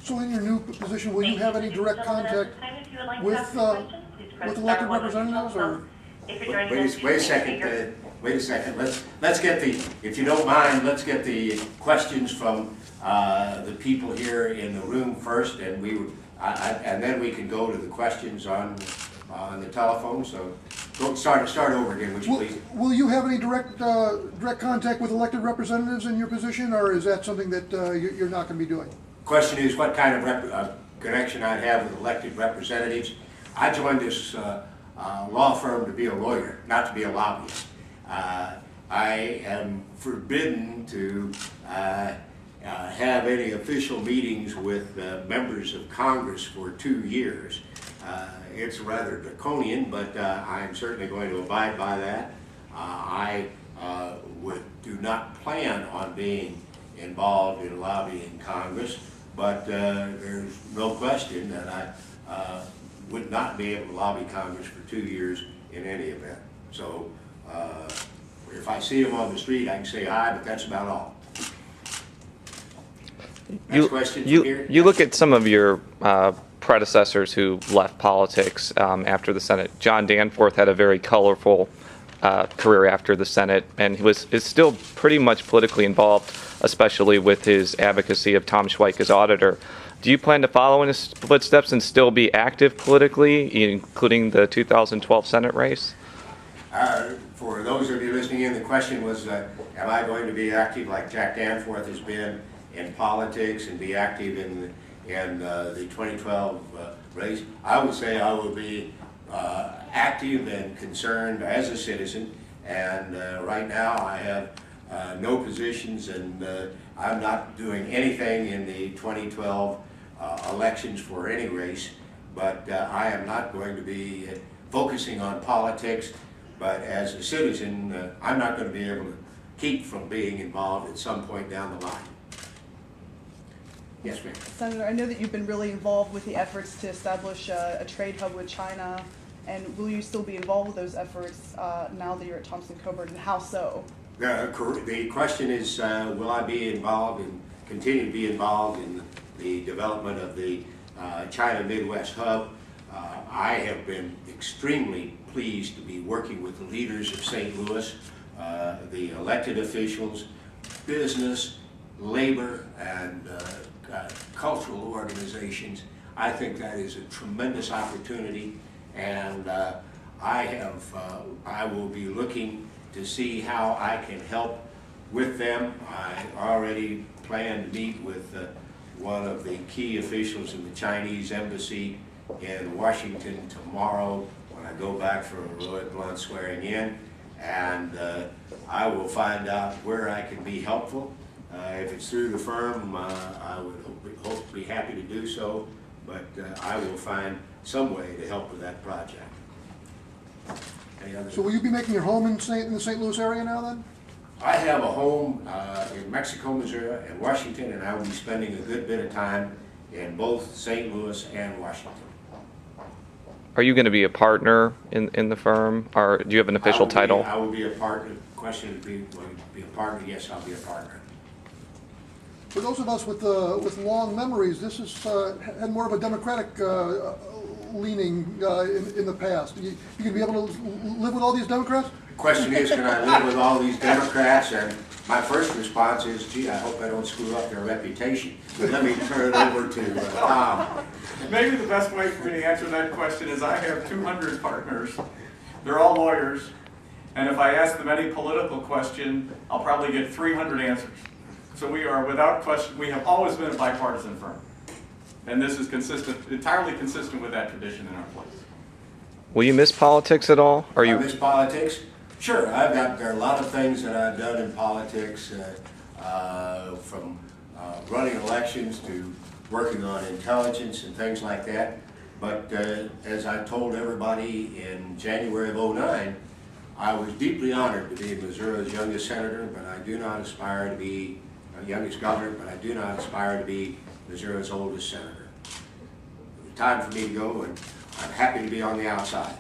So in your new position, will you have any direct contact with elected representatives, or? Wait a second, wait a second. Let's get the, if you don't mind, let's get the questions from the people here in the room first, and and then we can go to the questions on the telephone. So start over again, would you please? Will you have any direct contact with elected representatives in your position, or is that something that you're not going to be doing? Question is what kind of connection I'd have with elected representatives. I joined this law firm to be a lawyer, not to be a lobbyist. I am forbidden to have any official meetings with members of Congress for 2 years. It's rather draconian, but I'm certainly going to abide by that. I do not plan on being involved in lobbying Congress, but there's no question that I would not be able to lobby Congress for 2 years in any event. So if I see them on the street, I can say hi, but that's about all. Next question from here. You look at some of your predecessors who left politics after the Senate. John Danforth had a very colorful career after the Senate, and is still pretty much politically involved, especially with his advocacy of Tom Schweik as auditor. Do you plan to follow in his footsteps and still be active politically, including the 2012 Senate race? For those of you listening in, the question was, am I going to be active like Jack Danforth has been in politics and be active in the 2012 race? I would say I will be active and concerned as a citizen, and right now I have no positions, and I'm not doing anything in the 2012 elections for any race, but I am not going to be focusing on politics. But as a citizen, I'm not going to be able to keep from being involved at some point down the line. Yes, ma'am. Senator, I know that you've been really involved with the efforts to establish a trade hub with China, and will you still be involved with those efforts now that you're at Thomson Coburn, and how so? The question is, will I be involved and continue to be involved in the development of the China Midwest Hub? I have been extremely pleased to be working with the leaders of St. Louis, the elected officials, business, labor, and cultural organizations. I think that is a tremendous opportunity, and I will be looking to see how I can help with them. I already plan to meet with one of the key officials in the Chinese embassy in Washington tomorrow when I go back for a Lloyd Blunt swearing in, and I will find out where I can be helpful. If it's through the firm, I would hope to be happy to do so, but I will find some way to help with that project. Any other? So will you be making your home in the St. Louis area now then? I have a home in Mexico, Missouri, and Washington, and I will be spending a good bit of time in both St. Louis and Washington. Are you going to be a partner in the firm, or do you have an official title? I will be a partner. The question would be, will you be a partner? Yes, I'll be a partner. For those of us with long memories, this has had more of a Democratic leaning in the past. You can be able to live with all these Democrats? The question is, can I live with all these Democrats? And my first response is, gee, I hope I don't screw up their reputation. But let me turn it over to Tom. Maybe the best way for me to answer that question is I have 200 partners. They're all lawyers. And if I ask them any political question, I'll probably get 300 answers. So we are, without question, we have always been a bipartisan firm. And this is entirely consistent with that tradition in our place. Will you miss politics at all? I miss politics? Sure, there are a lot of things that I've done in politics, from running elections to working on intelligence and things like that. But as I told everybody in January of '09, I was deeply honored to be Missouri's youngest senator, but I do not aspire to be youngest governor, but I do not aspire to be Missouri's oldest senator. It's time for me to go, and I'm happy to be on the outside.